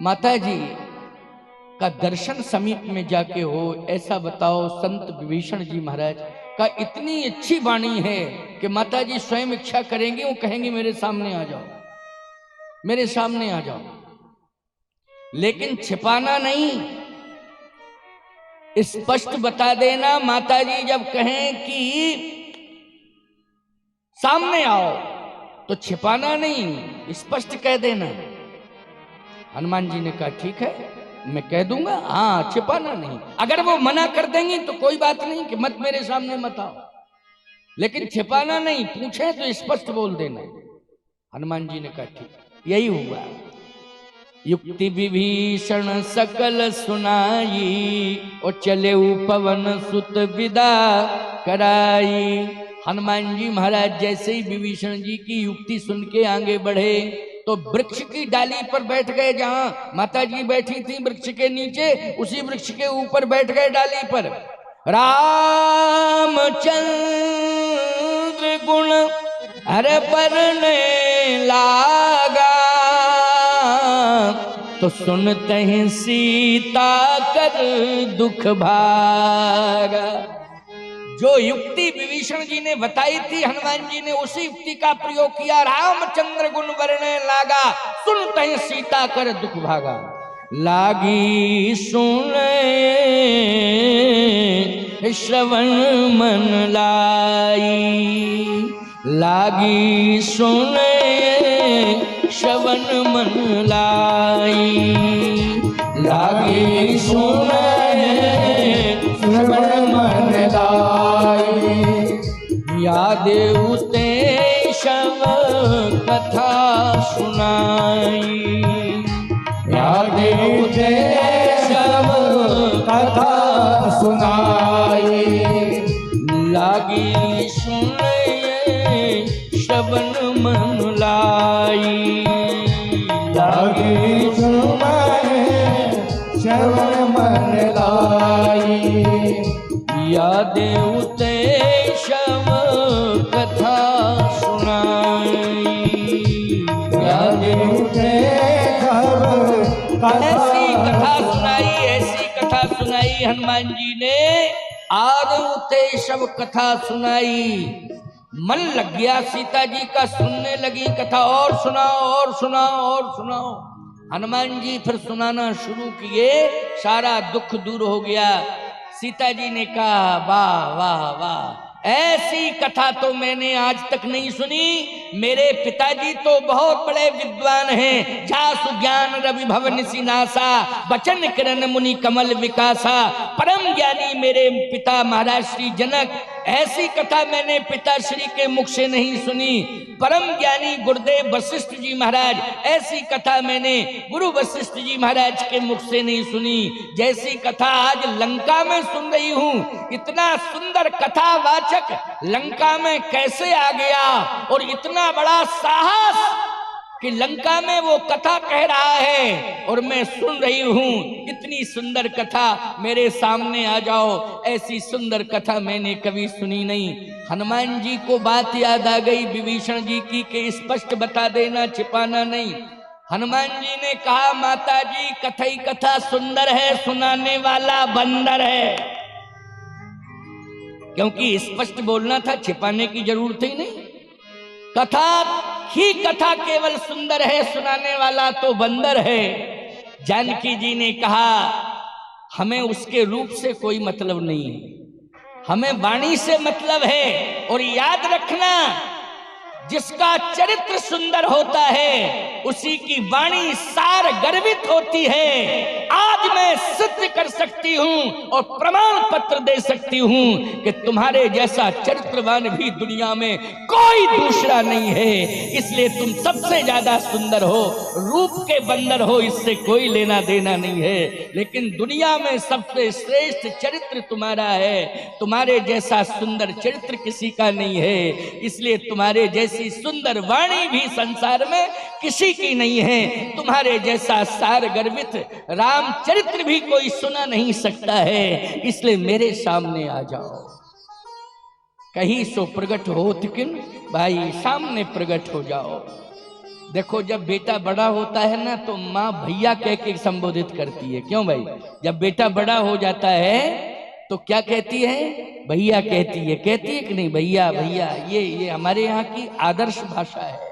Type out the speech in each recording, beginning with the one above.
माता जी का दर्शन समीप में जाके हो, ऐसा बताओ। संत विभीषण जी महाराज का इतनी अच्छी वाणी है कि माता जी स्वयं इच्छा करेंगी, वो कहेंगी मेरे सामने आ जाओ, मेरे सामने आ जाओ। लेकिन छिपाना नहीं, स्पष्ट बता देना। माता जी जब कहें कि सामने आओ तो छिपाना नहीं, स्पष्ट कह देना। हनुमान जी ने कहा ठीक है, मैं कह दूंगा, हाँ छिपाना नहीं। अगर वो मना कर देंगी तो कोई बात नहीं कि मत मेरे सामने मत आओ, लेकिन छिपाना नहीं, पूछे तो स्पष्ट बोल देना। हनुमान जी ने कहा ठीक। यही हुआ। युक्ति विभीषण सकल सुनाई, और चले पवन सुत विदा कराई। हनुमान जी महाराज जैसे ही विभीषण जी की युक्ति सुन के आगे बढ़े तो वृक्ष की डाली पर बैठ गए। जहां माता जी बैठी थी वृक्ष के नीचे, उसी वृक्ष के ऊपर बैठ गए डाली पर। रामचंद्र गुण हर परने लागा, तो सुनते हैं सीता कर दुख भागा। जो युक्ति विभीषण जी ने बताई थी, हनुमान जी ने उसी युक्ति का प्रयोग किया। रामचंद्र गुण वर्णे लागा, सुनते हैं सीता कर दुख भागा। लागी सुने श्रवण मन लाई, लागी सुने श्रवण मन लाई, लागी सुने श्रवण मन लाई। यादेव ते शव कथा सुनाई, यादेव ते शव कथा सुनाई। लागी सुने श्रवण मन लाई, लागी सुने श्रवण मन लाई। यादेव ते शव कथा सुनाई, यादेव ते ऐसी कथा सुनाई, ऐसी कथा सुनाई हनुमान जी ने। आदव ते शव कथा सुनाई। मन लग गया सीता जी का, सुनने लगी कथा। और सुनाओ, और सुनाओ, और सुनाओ। हनुमान जी फिर सुनाना शुरू किए, सारा दुख दूर हो गया। सीता जी ने कहा वाह वाह वाह, ऐसी कथा तो मैंने आज तक नहीं सुनी। मेरे पिताजी तो बहुत बड़े विद्वान हैं। जासु ज्ञान रवि भवन सिनासा, बचन किरण मुनि कमल विकासा। परम ज्ञानी मेरे पिता महाराज श्री जनक, ऐसी कथा मैंने पिताश्री के मुख से नहीं सुनी। परम ज्ञानी गुरुदेव वशिष्ठ जी महाराज, ऐसी कथा मैंने गुरु वशिष्ठ जी महाराज के मुख से नहीं सुनी। जैसी कथा आज लंका में सुन रही हूं, इतना सुंदर कथावाचक लंका में कैसे आ गया, और इतना बड़ा साहस कि लंका में वो कथा कह रहा है और मैं सुन रही हूं। इतनी सुंदर कथा मेरे सामने आ जाओ, ऐसी सुंदर कथा मैंने कभी सुनी नहीं। हनुमान जी को बात याद आ गई विभीषण जी की कि स्पष्ट बता देना, छिपाना नहीं। हनुमान जी ने कहा माता जी कथई कथा सुंदर है, सुनाने वाला बंदर है। क्योंकि स्पष्ट बोलना था, छिपाने की जरूरत ही नहीं। कथा ही कथा केवल सुंदर है, सुनाने वाला तो बंदर है। जानकी जी ने कहा हमें उसके रूप से कोई मतलब नहीं है, हमें वाणी से मतलब है। और याद रखना, जिसका चरित्र सुंदर होता है उसी की वाणी सार गर्वित होती है। आज मैं सिद्ध कर सकती हूं और प्रमाण पत्र दे सकती हूं कि तुम्हारे जैसा चरित्रवान भी दुनिया में कोई दूसरा नहीं है। इसलिए तुम सबसे ज्यादा सुंदर हो, रूप के बंदर हो, इससे कोई लेना देना नहीं है। लेकिन दुनिया में सबसे श्रेष्ठ चरित्र तुम्हारा है, तुम्हारे जैसा सुंदर चरित्र किसी का नहीं है। इसलिए तुम्हारे जैसी सुंदर वाणी भी संसार में किसी की नहीं है। तुम्हारे जैसा सार गर्वित रामचरित्र भी कोई सुना नहीं सकता है। इसलिए मेरे सामने आ जाओ। कहीं सो प्रगट होत किन, भाई सामने प्रगट हो जाओ। देखो जब बेटा बड़ा होता है ना तो माँ भैया कह के संबोधित करती है। क्यों भाई? जब बेटा बड़ा हो जाता है तो क्या कहती है? भैया कहती है कि नहीं? भैया भैया। ये हमारे यहाँ की आदर्श भाषा है।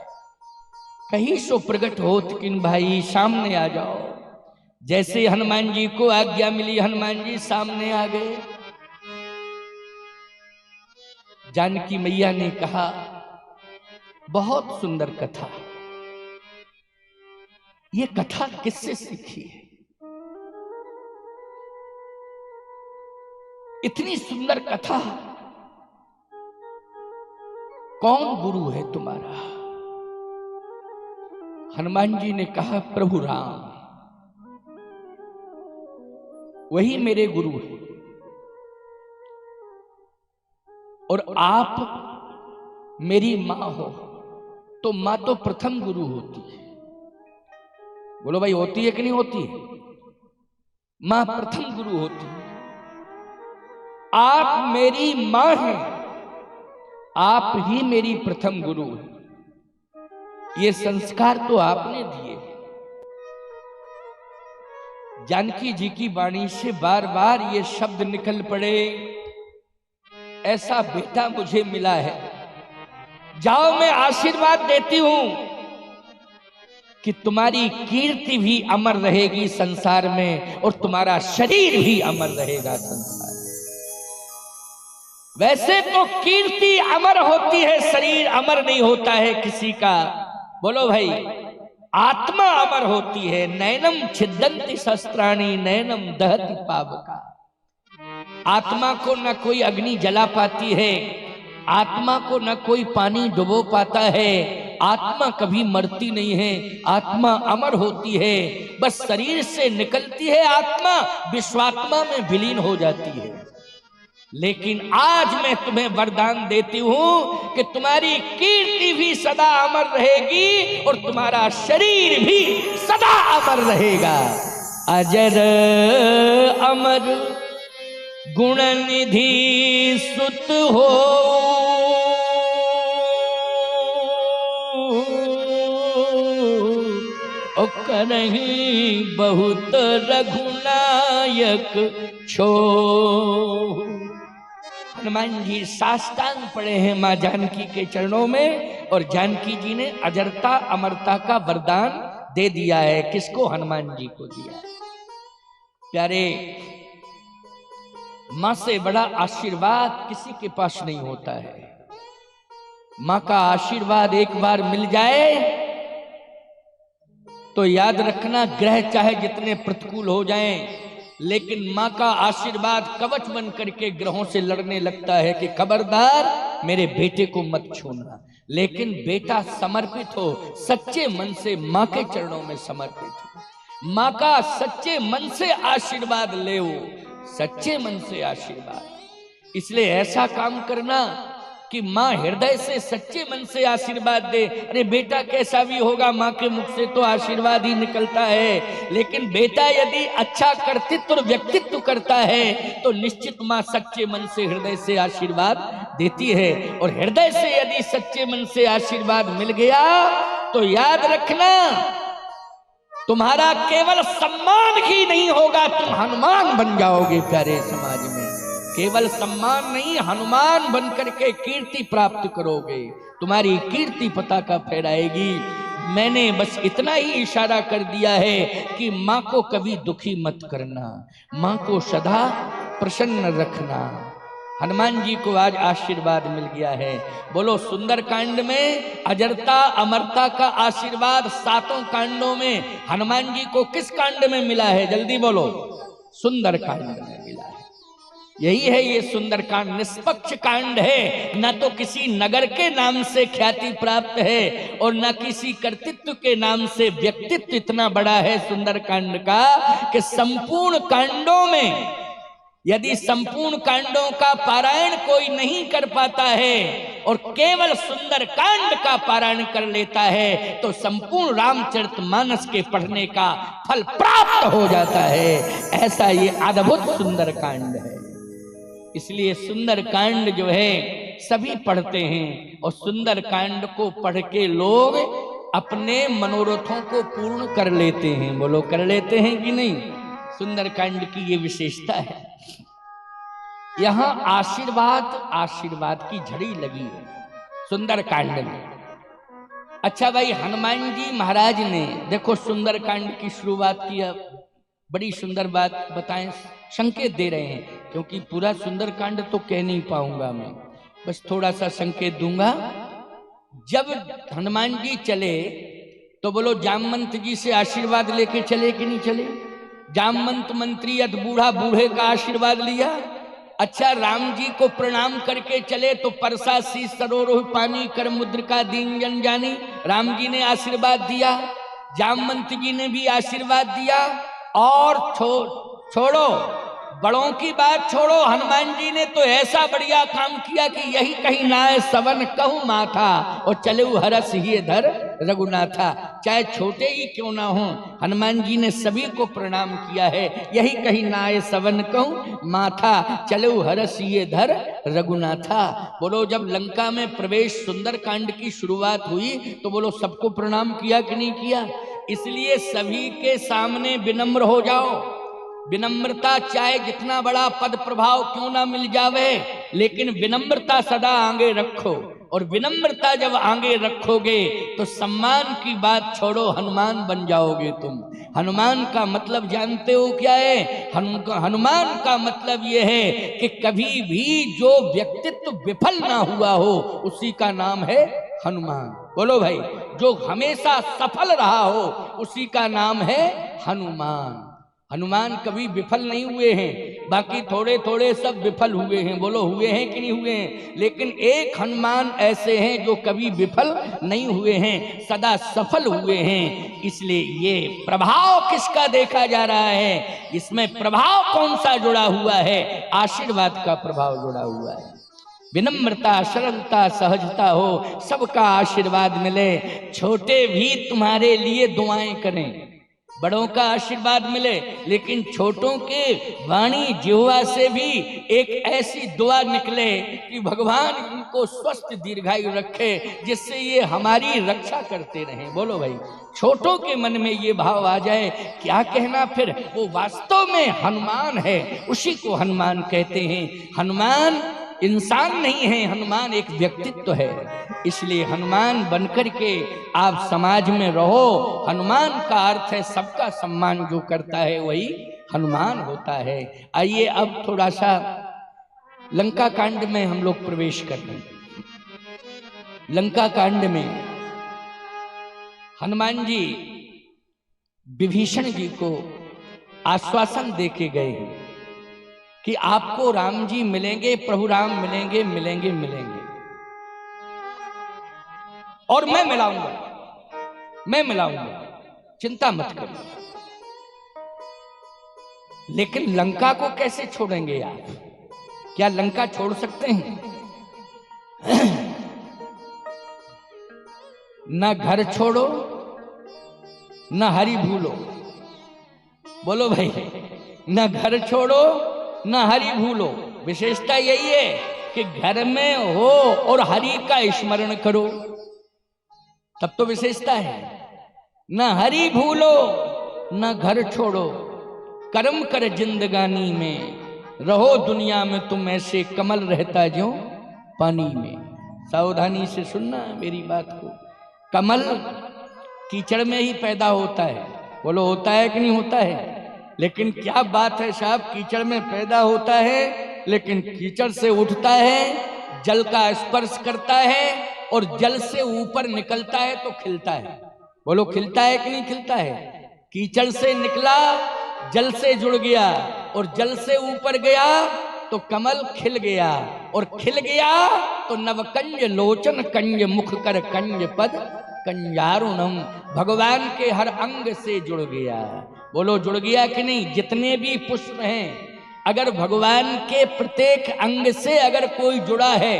कहीं सो प्रकट होत किन भाई, सामने आ जाओ। जैसे हनुमान जी को आज्ञा मिली, हनुमान जी सामने आ गए। जानकी मैया ने कहा बहुत सुंदर कथा, ये कथा किससे सीखी है? इतनी सुंदर कथा, कौन गुरु है तुम्हारा? हनुमान जी ने कहा प्रभु राम, वही मेरे गुरु है। और आप मेरी मां हो, तो मां तो प्रथम गुरु होती है। बोलो भाई, होती है कि नहीं होती है? मां प्रथम गुरु होती है। आप मेरी मां हैं, आप ही मेरी प्रथम गुरु हैं। ये संस्कार तो आपने दिए। जानकी जी की वाणी से बार बार ये शब्द निकल पड़े, ऐसा बेटा मुझे मिला है। जाओ, मैं आशीर्वाद देती हूं कि तुम्हारी कीर्ति भी अमर रहेगी संसार में, और तुम्हारा शरीर भी अमर रहेगा संसार में। वैसे तो कीर्ति अमर होती है, शरीर अमर नहीं होता है किसी का। बोलो भाई, आत्मा अमर होती है। नैनम छिदंती शस्त्राणी नैनम दहति पावका। आत्मा को न कोई अग्नि जला पाती है, आत्मा को न कोई पानी डुबो पाता है। आत्मा कभी मरती नहीं है, आत्मा अमर होती है। बस शरीर से निकलती है आत्मा, विश्वात्मा में विलीन हो जाती है। लेकिन आज मैं तुम्हें वरदान देती हूं कि तुम्हारी कीर्ति भी सदा अमर रहेगी और तुम्हारा शरीर भी सदा अमर रहेगा। अजर अमर गुण निधि सुत हो, करहीं बहुत रघुनायक छो। हनुमान जी साष्टांग पड़े हैं मां जानकी के चरणों में, और जानकी जी ने अजरता अमरता का वरदान दे दिया है। किसको? हनुमान जी को दिया है। प्यारे, मां से बड़ा आशीर्वाद किसी के पास नहीं होता है। मां का आशीर्वाद एक बार मिल जाए तो याद रखना, ग्रह चाहे जितने प्रतिकूल हो जाएं, लेकिन मां का आशीर्वाद कवच बन करके ग्रहों से लड़ने लगता है कि खबरदार मेरे बेटे को मत छूना। लेकिन बेटा समर्पित हो, सच्चे मन से मां के चरणों में समर्पित हो, मां का सच्चे मन से आशीर्वाद ले, सच्चे मन से आशीर्वाद। इसलिए ऐसा काम करना कि मां हृदय से सच्चे मन से आशीर्वाद दे। अरे बेटा कैसा भी होगा, मां के मुख से तो आशीर्वाद ही निकलता है। लेकिन बेटा यदि अच्छा कर्तृत्व और व्यक्तित्व करता है तो निश्चित मां सच्चे मन से हृदय से आशीर्वाद देती है। और हृदय से यदि सच्चे मन से आशीर्वाद मिल गया तो याद रखना, तुम्हारा केवल सम्मान ही नहीं होगा, तुम हनुमान बन जाओगे प्यारे समाज में। केवल सम्मान नहीं, हनुमान बनकर के कीर्ति प्राप्त करोगे। तुम्हारी कीर्ति पताका फहराएगी। मैंने बस इतना ही इशारा कर दिया है कि मां को कभी दुखी मत करना, मां को सदा प्रसन्न रखना। हनुमान जी को आज आशीर्वाद मिल गया है। बोलो, सुंदर कांड में अजरता अमरता का आशीर्वाद 7 कांडों में हनुमान जी को किस कांड में मिला है? जल्दी बोलो। सुंदर कांड में मिला है। यही है ये सुंदर कांड, निष्पक्ष कांड है। न तो किसी नगर के नाम से ख्याति प्राप्त है और न किसी कर्तृत्व के नाम से। व्यक्तित्व इतना बड़ा है सुंदर कांड का कि संपूर्ण कांडों में, यदि संपूर्ण कांडों का पारायण कोई नहीं कर पाता है और केवल सुंदर कांड का पारायण कर लेता है तो संपूर्ण रामचरितमानस के पढ़ने का फल प्राप्त हो जाता है। ऐसा ये अद्भुत सुंदर कांड है। इसलिए सुंदर कांड जो है सभी पढ़ते हैं, और सुंदर कांड को पढ़ के लोग अपने मनोरथों को पूर्ण कर लेते हैं। बोलो कर लेते हैं कि नहीं? सुंदरकांड की ये विशेषता है। यहां आशीर्वाद की झड़ी लगी है सुंदरकांड में। अच्छा भाई, हनुमान जी महाराज ने देखो सुंदरकांड की शुरुआत किया, बड़ी सुंदर बात बताएं, संकेत दे रहे हैं, क्योंकि पूरा सुंदरकांड तो कह नहीं पाऊंगा मैं, बस थोड़ा सा संकेत दूंगा। जब हनुमान जी चले तो बोलो जामवंत जी से आशीर्वाद लेके चले कि नहीं चले? जामवंत मंत्री अत बूढ़ा बूढ़े का आशीर्वाद लिया। अच्छा, राम जी को प्रणाम करके चले तो परसा शीश सरोरोह पानी कर मुद्रिका दीन जन जानी, राम जी ने आशीर्वाद दिया, जामवंत जी ने भी आशीर्वाद दिया। और छोड़ो बड़ों की बात छोड़ो, हनुमान जी ने तो ऐसा बढ़िया काम किया कि यही कहीं नाय सवन कहूं माथा और चले हरस ही धर रघुनाथा। चाहे छोटे ही क्यों ना हो, हनुमान जी ने सभी को प्रणाम किया है। यही कहीं नाय सवन कहूं माथा चले हरस ही धर रघुनाथा। बोलो जब लंका में प्रवेश सुंदरकांड की शुरुआत हुई तो बोलो सबको प्रणाम किया कि नहीं किया? इसलिए सभी के सामने विनम्र हो जाओ। विनम्रता चाहे जितना बड़ा पद प्रभाव क्यों ना मिल जावे, लेकिन विनम्रता सदा आगे रखो। और विनम्रता जब आगे रखोगे तो सम्मान की बात छोड़ो, हनुमान बन जाओगे तुम। हनुमान का मतलब जानते हो क्या है? हनुमान का मतलब यह है कि कभी भी जो व्यक्तित्व विफल ना हुआ हो उसी का नाम है हनुमान। बोलो भाई, जो हमेशा सफल रहा हो उसी का नाम है हनुमान। हनुमान कभी विफल नहीं हुए हैं, बाकी थोड़े थोड़े सब विफल हुए हैं। बोलो हुए हैं कि नहीं हुए हैं? लेकिन एक हनुमान ऐसे हैं जो कभी विफल नहीं हुए हैं, सदा सफल हुए हैं। इसलिए ये प्रभाव किसका देखा जा रहा है? इसमें प्रभाव कौन सा जुड़ा हुआ है? आशीर्वाद का प्रभाव जुड़ा हुआ है। विनम्रता, सरलता, सहजता हो, सबका आशीर्वाद मिले। छोटे भी तुम्हारे लिए दुआएं करें, बड़ों का आशीर्वाद मिले, लेकिन छोटों के वाणी जिह्वा से भी एक ऐसी दुआ निकले कि भगवान इनको स्वस्थ दीर्घायु रखे, जिससे ये हमारी रक्षा करते रहें। बोलो भाई, छोटों के मन में ये भाव आ जाए, क्या कहना फिर, वो वास्तव में हनुमान है, उसी को हनुमान कहते हैं। हनुमान इंसान नहीं है, हनुमान एक व्यक्तित्व है। इसलिए हनुमान बनकर के आप समाज में रहो। हनुमान का अर्थ है सबका सम्मान जो करता है वही हनुमान होता है। आइए अब थोड़ा सा लंका कांड में हम लोग प्रवेश करते हैं। लंका कांड में हनुमान जी विभीषण जी को आश्वासन देके गए हैं कि आपको राम जी मिलेंगे, प्रभु राम मिलेंगे, मिलेंगे मिलेंगे, और मैं मिलाऊंगा, चिंता मत करिए। लेकिन लंका को कैसे छोड़ेंगे आप? क्या लंका छोड़ सकते हैं? न घर छोड़ो न हरि भूलो। बोलो भाई, न घर छोड़ो न हरि भूलो। विशेषता यही है कि घर में हो और हरि का स्मरण करो, तब तो विशेषता है। न हरि भूलो न घर छोड़ो, कर्म कर जिंदगानी में, रहो दुनिया में तुम ऐसे कमल रहता जो पानी में। सावधानी से सुनना मेरी बात को। कमल कीचड़ में ही पैदा होता है। बोलो होता है कि नहीं होता है? लेकिन क्या बात है साहब, कीचड़ में पैदा होता है लेकिन कीचड़ से उठता है, जल का स्पर्श करता है और जल से ऊपर निकलता है तो खिलता है। बोलो खिलता है कि नहीं खिलता है? कीचड़ से निकला, जल से जुड़ गया और जल से ऊपर गया तो कमल खिल गया, और खिल गया तो नवकंज लोचन कंज मुख कर कंज पद कंजारुणम, भगवान के हर अंग से जुड़ गया। बोलो जुड़ गया कि नहीं? जितने भी पुष्प हैं, अगर भगवान के प्रत्येक अंग से अगर कोई जुड़ा है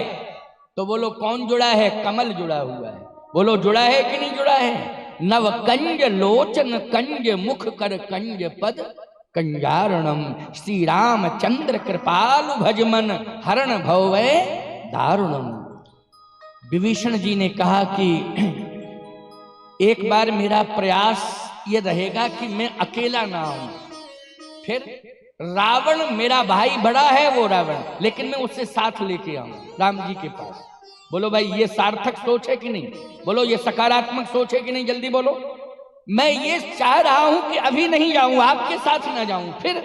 तो बोलो कौन जुड़ा है? कमल जुड़ा हुआ है। बोलो जुड़ा है कि नहीं जुड़ा है? नव कंज लोचन कंज मुख कर कंज पद कंजारणम, श्री रामचंद्र कृपालु भजमन हरण भवै दारुणम। विभीषण जी ने कहा कि एक बार मेरा प्रयास ये रहेगा कि मैं अकेला ना आऊं। फिर रावण मेरा भाई बड़ा है वो रावण, लेकिन मैं उससे साथ लेके आऊं राम जी के पास। बोलो भाई ये सार्थक सोच है कि नहीं? बोलो ये सकारात्मक सोच है कि नहीं? जल्दी बोलो। मैं ये चाह रहा हूं कि अभी नहीं जाऊं, आपके साथ ना जाऊं, फिर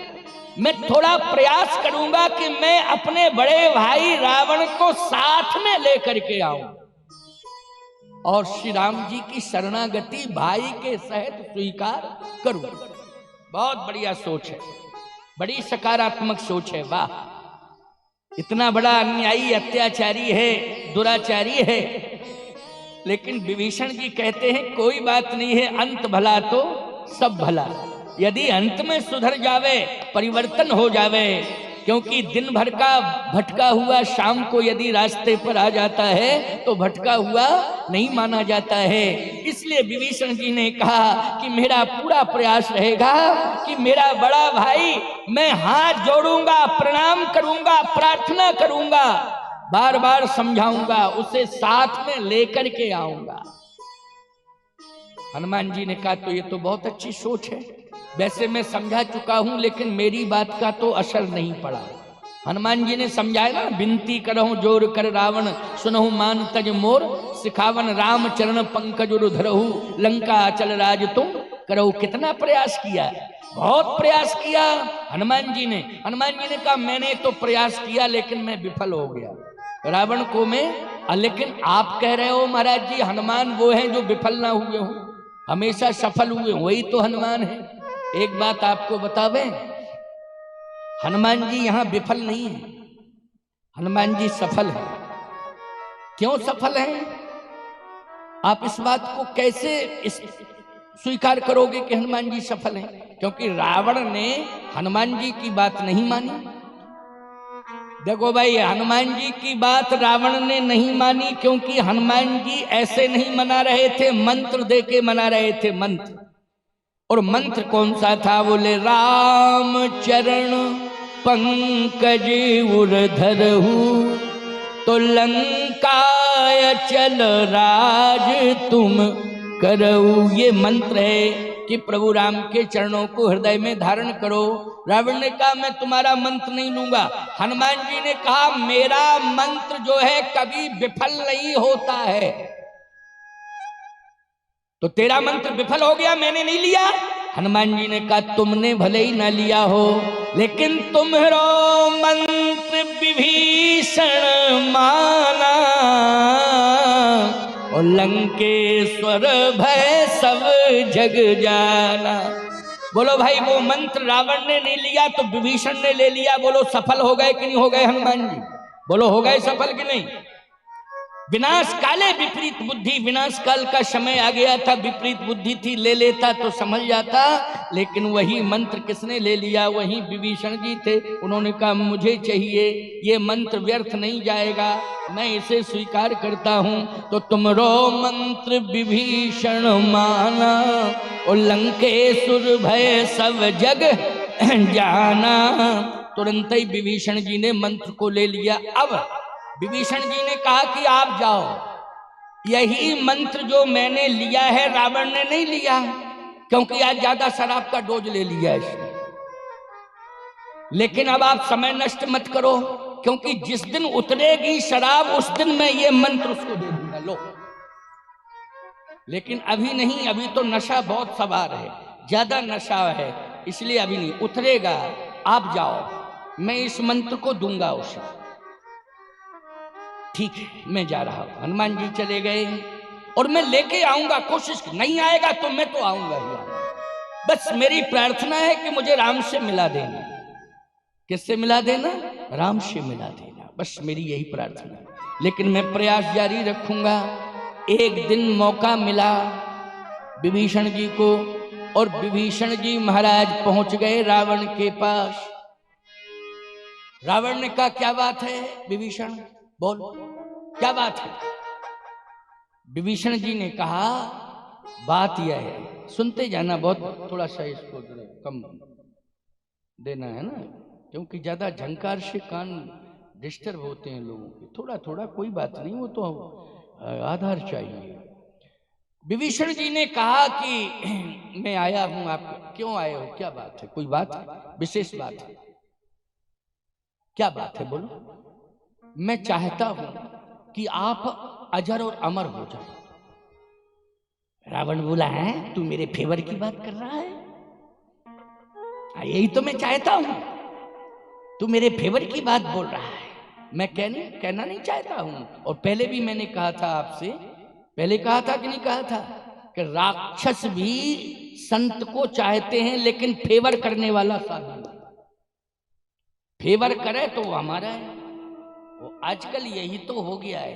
मैं थोड़ा प्रयास करूंगा कि मैं अपने बड़े भाई रावण को साथ में लेकर के आऊं और श्री राम जी की शरणागति भाई के सहित स्वीकार करूं। बहुत बढ़िया सोच है, बड़ी सकारात्मक सोच है। वाह, इतना बड़ा अन्यायी, अत्याचारी है, दुराचारी है, लेकिन विभीषण जी कहते हैं कोई बात नहीं है, अंत भला तो सब भला। यदि अंत में सुधर जावे, परिवर्तन हो जावे, क्योंकि दिन भर का भटका हुआ शाम को यदि रास्ते पर आ जाता है तो भटका हुआ नहीं माना जाता है। इसलिए विभीषण जी ने कहा कि मेरा पूरा प्रयास रहेगा कि मेरा बड़ा भाई, मैं हाथ जोड़ूंगा, प्रणाम करूंगा, प्रार्थना करूंगा, बार बार समझाऊंगा, उसे साथ में लेकर के आऊंगा। हनुमान जी ने कहा तो ये तो बहुत अच्छी सोच है, वैसे मैं समझा चुका हूं लेकिन मेरी बात का तो असर नहीं पड़ा। हनुमान जी ने समझाया ना, बिनती करहु जोर कर रावण, सुनहु मान तज मोर, सिखावन राम चरण पंकज धरहु, लंका अचल राज तुम करहु। कितना प्रयास किया, बहुत प्रयास किया हनुमान जी ने। हनुमान जी ने कहा मैंने तो प्रयास किया लेकिन मैं विफल हो गया, रावण को मैं। लेकिन आप कह रहे हो महाराज जी हनुमान वो हैं जो विफल ना हुए हो, हमेशा सफल हुए, वही तो हनुमान है। एक बात आपको बतावे, हनुमान जी यहां विफल नहीं है, हनुमान जी सफल है। क्यों सफल है? आप इस बात को कैसे स्वीकार करोगे कि हनुमान जी सफल हैं? क्योंकि रावण ने हनुमान जी की बात नहीं मानी। देखो भाई, हनुमान जी की बात रावण ने नहीं मानी क्योंकि हनुमान जी ऐसे नहीं मना रहे थे, मंत्र दे के मना रहे थे, मंत्र। और मंत्र कौन सा था? बोले राम चरण पंकज उर धरहु, तो लंका अचल राज तुम करहु। ये मंत्र है कि प्रभु राम के चरणों को हृदय में धारण करो। रावण ने कहा मैं तुम्हारा मंत्र नहीं लूंगा। हनुमान जी ने कहा मेरा मंत्र जो है कभी विफल नहीं होता है। तो तेरा मंत्र विफल हो गया, मैंने नहीं लिया। हनुमान जी ने कहा तुमने भले ही ना लिया हो, लेकिन तुम्हारो मंत्र विभीषण माना, और लंकेश्वर भय सब जग जाना। बोलो भाई, वो मंत्र रावण ने नहीं लिया तो विभीषण ने ले लिया। बोलो सफल हो गए कि नहीं हो गए हनुमान जी? बोलो हो गए सफल कि नहीं? विनाश काले विपरीत बुद्धि, विनाश काल का समय आ गया था, विपरीत बुद्धि थी, ले लेता तो समझ जाता, लेकिन वही मंत्र किसने ले लिया? वही विभीषण जी थे। उन्होंने कहा मुझे चाहिए, ये मंत्र व्यर्थ नहीं जाएगा, मैं इसे स्वीकार करता हूं। तो तुमरो मंत्र विभीषण माना, और लंकेश्वर भय सब जग जाना। तुरंत ही विभीषण जी ने मंत्र को ले लिया। अब विभीषण जी ने कहा कि आप जाओ, यही मंत्र जो मैंने लिया है रावण ने नहीं लिया, क्योंकि आज ज्यादा शराब का डोज ले लिया इसने। लेकिन अब आप समय नष्ट मत करो, क्योंकि जिस दिन उतरेगी शराब उस दिन मैं ये मंत्र उसको दे दूंगा, लो। लेकिन अभी नहीं, अभी तो नशा बहुत सवार है, ज्यादा नशा है, इसलिए अभी नहीं उतरेगा। आप जाओ, मैं इस मंत्र को दूंगा उसे। ठीक है, मैं जा रहा हूं। हनुमान जी चले गए, और मैं लेके आऊंगा, कोशिश नहीं आएगा तो मैं तो आऊंगा ही आऊंगा। बस मेरी प्रार्थना है कि मुझे राम से मिला देना। किससे मिला देना? राम से मिला देना, बस मेरी यही प्रार्थना है। लेकिन मैं प्रयास जारी रखूंगा। एक दिन मौका मिला विभीषण जी को, और विभीषण जी महाराज पहुंच गए रावण के पास। रावण ने कहा क्या बात है विभीषण, बोल क्या बात है? विभीषण जी ने कहा बात यह है, सुनते जाना, बहुत थोड़ा सा इसको कम देना है ना, क्योंकि ज्यादा झंकार से कान डिस्टर्ब होते हैं लोगों के। थोड़ा थोड़ा कोई बात नहीं, वो तो आधार चाहिए। विभीषण जी ने कहा कि मैं आया हूं, आप क्यों आए हो, क्या बात है, कोई बात है, विशेष बात है, क्या बात है बोलो। मैं चाहता हूं कि आप अजर और अमर हो जाओ। रावण बोला, है तू मेरे फेवर की बात कर रहा है? यही तो मैं चाहता हूं, तू मेरे फेवर की बात बोल रहा है, मैं कहना नहीं चाहता हूं। और पहले भी मैंने कहा था आपसे, पहले कहा था कि नहीं कहा था कि राक्षस भी संत को चाहते हैं, लेकिन फेवर करने वाला साधु, फेवर करे तो वो हमारा है। वो आजकल यही तो हो गया है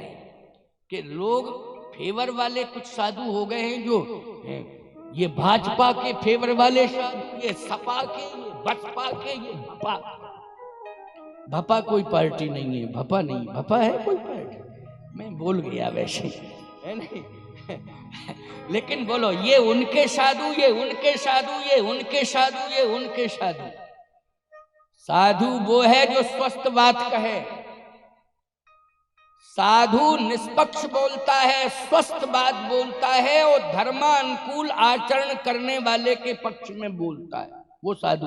कि लोग फेवर वाले कुछ साधु हो गए हैं, जो ये भाजपा के फेवर वाले साधु, ये सपा के, ये बसपा के, ये भपा। भपा कोई पार्टी नहीं है, भपा नहीं, भपा है कोई पार्टी, मैं बोल गया वैसे, है नहीं। लेकिन बोलो, ये उनके साधु, ये उनके साधु, ये उनके साधु, ये उनके साधु। साधु वो है जो स्वस्थ बात कहे, साधु निष्पक्ष बोलता है, स्वस्थ बात बोलता है और धर्मानुकूल आचरण करने वाले के पक्ष में बोलता है, वो साधु।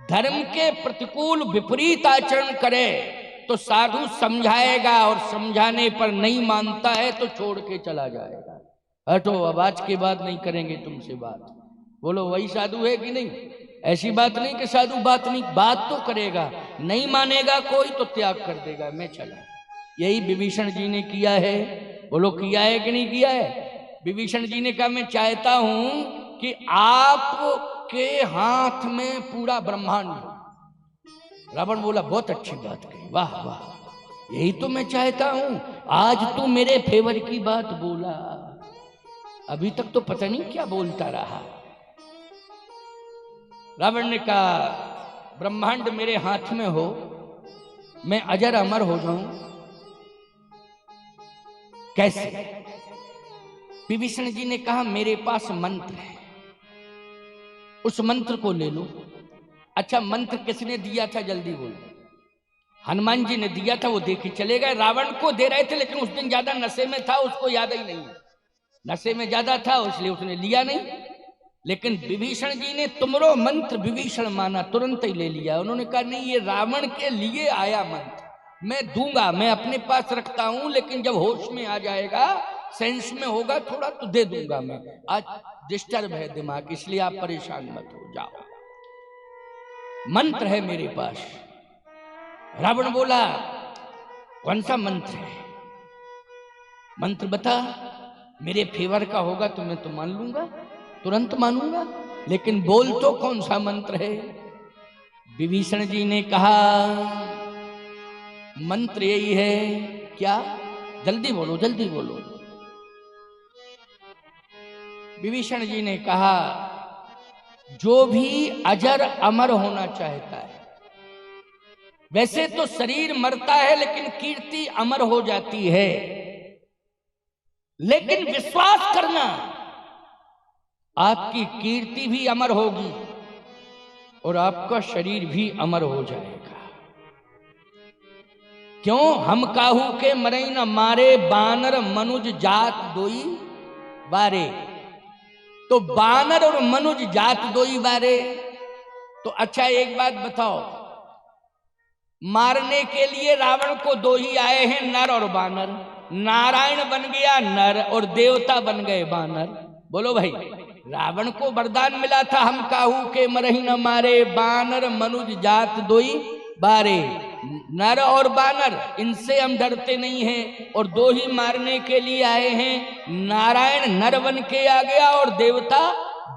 धर्म के प्रतिकूल विपरीत आचरण करे तो साधु समझाएगा, और समझाने पर नहीं मानता है तो छोड़ के चला जाएगा। हटो, अब आज के बाद नहीं करेंगे तुमसे बात। बोलो, वही साधु है कि नहीं? ऐसी बात नहीं कि साधु बात नहीं, बात तो करेगा, नहीं मानेगा कोई तो त्याग कर देगा, मैं चला। यही विभीषण जी ने किया है। बोलो, किया है कि नहीं किया है? विभीषण जी ने कहा, मैं चाहता हूं कि आपके हाथ में पूरा ब्रह्मांड। रावण बोला, बहुत अच्छी बात कही, वाह वाह, यही तो मैं चाहता हूं। आज तू मेरे फेवर की बात बोला, अभी तक तो पता नहीं क्या बोलता रहा। रावण ने कहा, ब्रह्मांड मेरे हाथ में हो, मैं अजर अमर हो जाऊं, कैसे? विभीषण जी ने कहा, मेरे पास मंत्र है, उस मंत्र को ले लो। अच्छा, मंत्र किसने दिया था, जल्दी बोलो। हनुमान जी ने दिया था, वो देखे चले गए। रावण को दे रहे थे, लेकिन उस दिन ज्यादा नशे में था, उसको याद ही नहीं, नशे में ज्यादा था, इसलिए उसने लिया नहीं। लेकिन विभीषण जी ने तुमरो मंत्र विभीषण माना, तुरंत ही ले लिया। उन्होंने कहा, नहीं, ये रावण के लिए आया मंत्र, मैं दूंगा, मैं अपने पास रखता हूं, लेकिन जब होश में आ जाएगा, सेंस में होगा थोड़ा, तो दे दूंगा मैं। आज डिस्टर्ब है दिमाग, इसलिए आप परेशान मत हो जाओ, मंत्र है मेरे पास। रावण बोला, कौन सा मंत्र है? मंत्र बता, मेरे फेवर का होगा तो मैं तो मान लूंगा, तुरंत मानूंगा, लेकिन बोल तो कौन सा मंत्र है? विभीषण जी ने कहा, मंत्र यही है। क्या? जल्दी बोलो, जल्दी बोलो। विभीषण जी ने कहा, जो भी अजर अमर होना चाहता है, वैसे तो शरीर मरता है लेकिन कीर्ति अमर हो जाती है, लेकिन विश्वास करना, आपकी कीर्ति भी अमर होगी और आपका शरीर भी अमर हो जाएगा। क्यों? हम काहू के मरई न मारे, बानर मनुज जात दोई बारे। तो बानर और मनुज जात दोई बारे। तो अच्छा, एक बात बताओ, मारने के लिए रावण को दो ही आए हैं, नर और बानर। नारायण बन गया नर और देवता बन गए बानर। बोलो भाई, रावण को वरदान मिला था, हम काहू के मरही न मारे, बानर मनुज जात दोई बारे। नर और बानर, इनसे हम डरते नहीं हैं, और दो ही मारने के लिए आए हैं। नारायण नर बन के आ गया और देवता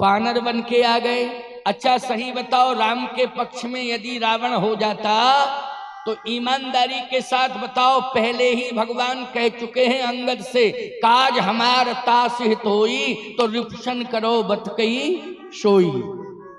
बानर बन के आ गए। अच्छा, सही बताओ, राम के पक्ष में यदि रावण हो जाता तो ईमानदारी के साथ बताओ, पहले ही भगवान कह चुके हैं अंगद से, काज हमार तास हित होई, तो रिपुशन करो बत कही सोई।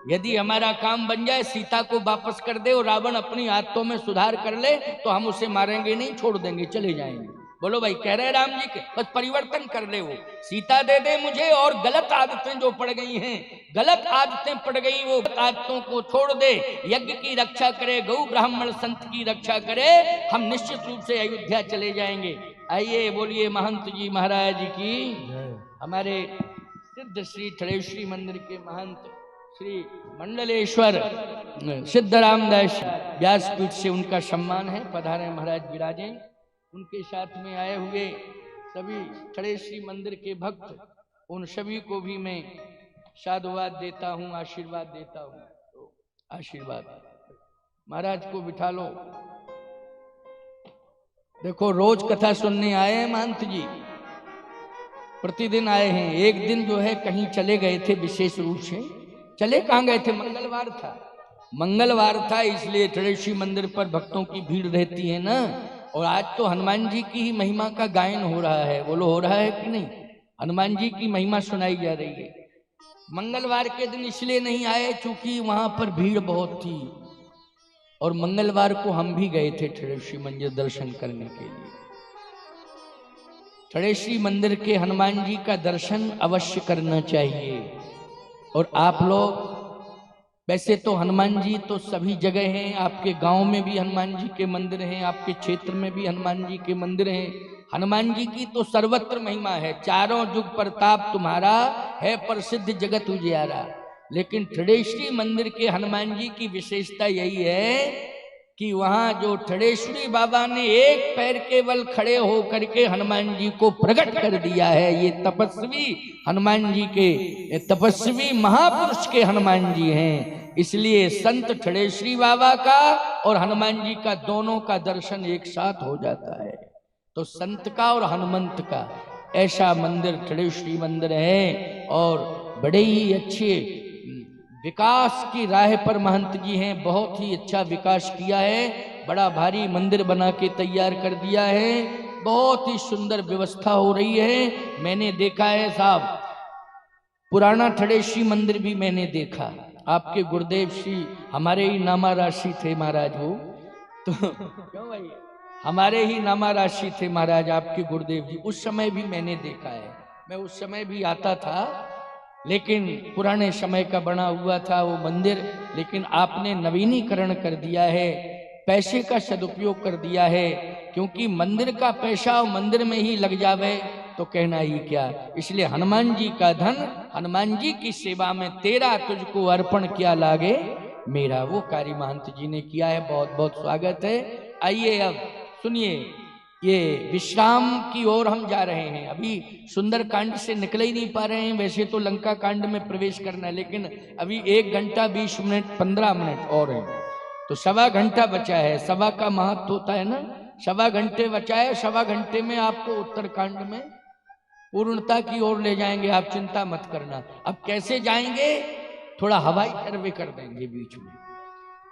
यदि हमारा काम बन जाए, सीता को वापस कर दे और रावण अपनी आदतों में सुधार कर ले, तो हम उसे मारेंगे नहीं, छोड़ देंगे, चले जाएंगे। बोलो भाई, कह रहे राम जी के, बस परिवर्तन कर ले, वो सीता दे दे मुझे, और गलत आदतें जो पड़ गई हैं, गलत आदतें पड़ गई, वो आदतों को छोड़ दे, यज्ञ की रक्षा करे, गौ ब्राह्मण संत की रक्षा करे, हम निश्चित रूप से अयोध्या चले जाएंगे। आइए, बोलिए महंत जी महाराज की। हमारे सिद्ध श्री थड़ेश्वरी मंदिर के महंत श्री मंडलेश्वर सिद्धरामदास व्यासपीठ से उनका सम्मान है। पधारे महाराज विराजे। उनके साथ में आए हुए सभी थड़ेश्वरी मंदिर के भक्त, उन सभी को भी मैं साधुवाद देता हूँ, आशीर्वाद देता हूँ। तो आशीर्वाद महाराज को बिठा लो। देखो रोज कथा सुनने आए हैं महंत जी, प्रतिदिन आए हैं। एक दिन जो है कहीं चले गए थे, विशेष रूप से चले कहाँ गए थे, मंगलवार था इसलिए थड़ेश्वरी मंदिर पर भक्तों की भीड़ रहती है ना। और आज तो हनुमान जी की ही महिमा का गायन हो रहा है, बोलो हो रहा है कि नहीं? हनुमान जी की महिमा सुनाई जा रही है। मंगलवार के दिन इसलिए नहीं आए क्योंकि वहां पर भीड़ बहुत थी, और मंगलवार को हम भी गए थे थड़ेश्वरी मंदिर दर्शन करने के लिए। थड़ेश्वरी मंदिर के हनुमान जी का दर्शन अवश्य करना चाहिए। और आप लोग वैसे तो हनुमान जी तो सभी जगह हैं, आपके गांव में भी हनुमान जी के मंदिर हैं, आपके क्षेत्र में भी हनुमान जी के मंदिर हैं। हनुमान जी की तो सर्वत्र महिमा है, चारों जुग प्रताप तुम्हारा है प्रसिद्ध जगत उजियारा। लेकिन थड़ेश्वरी मंदिर के हनुमान जी की विशेषता यही है कि वहां जो थड़ेश्वरी बाबा ने एक पैर के बल खड़े हो करके हनुमान जी को प्रकट कर दिया है। ये तपस्वी हनुमान जी के, तपस्वी महापुरुष के हनुमान जी हैं। इसलिए संत थड़ेश्वरी बाबा का और हनुमान जी का दोनों का दर्शन एक साथ हो जाता है। तो संत का और हनुमंत का ऐसा मंदिर थड़ेश्वरी मंदिर है। और बड़े ही अच्छे विकास की राह पर महंत जी हैं, बहुत ही अच्छा विकास किया है। बड़ा भारी मंदिर बना के तैयार कर दिया है, बहुत ही सुंदर व्यवस्था हो रही है। मैंने देखा है साहब, पुराना थड़ेश्वरी मंदिर भी मैंने देखा। आपके गुरुदेव श्री हमारे ही नामा राशि थे महाराज, वो तो क्यों भाई, हमारे ही नामा राशि थे महाराज आपके गुरुदेव जी। उस समय भी मैंने देखा है, मैं उस समय भी आता था, लेकिन पुराने समय का बना हुआ था वो मंदिर। लेकिन आपने नवीनीकरण कर दिया है, पैसे का सदुपयोग कर दिया है। क्योंकि मंदिर का पैसा मंदिर में ही लग जावे तो कहना ही क्या। इसलिए हनुमान जी का धन हनुमान जी की सेवा में तेरा तुझको अर्पण किया लागे मेरा, वो कार्य महंत जी ने किया है। बहुत बहुत स्वागत है। आइए अब सुनिए, ये विश्राम की ओर हम जा रहे हैं। अभी सुंदर कांड से निकल ही नहीं पा रहे हैं। वैसे तो लंका कांड में प्रवेश करना है, लेकिन अभी 1 घंटा 20 मिनट 15 मिनट और है, तो सवा घंटा बचा है। सवा का महत्व होता है ना, सवा घंटे बचा है। सवा घंटे में आपको उत्तरकांड में पूर्णता की ओर ले जाएंगे, आप चिंता मत करना। अब कैसे जाएंगे, थोड़ा हवाई सर्वे कर देंगे, बीच में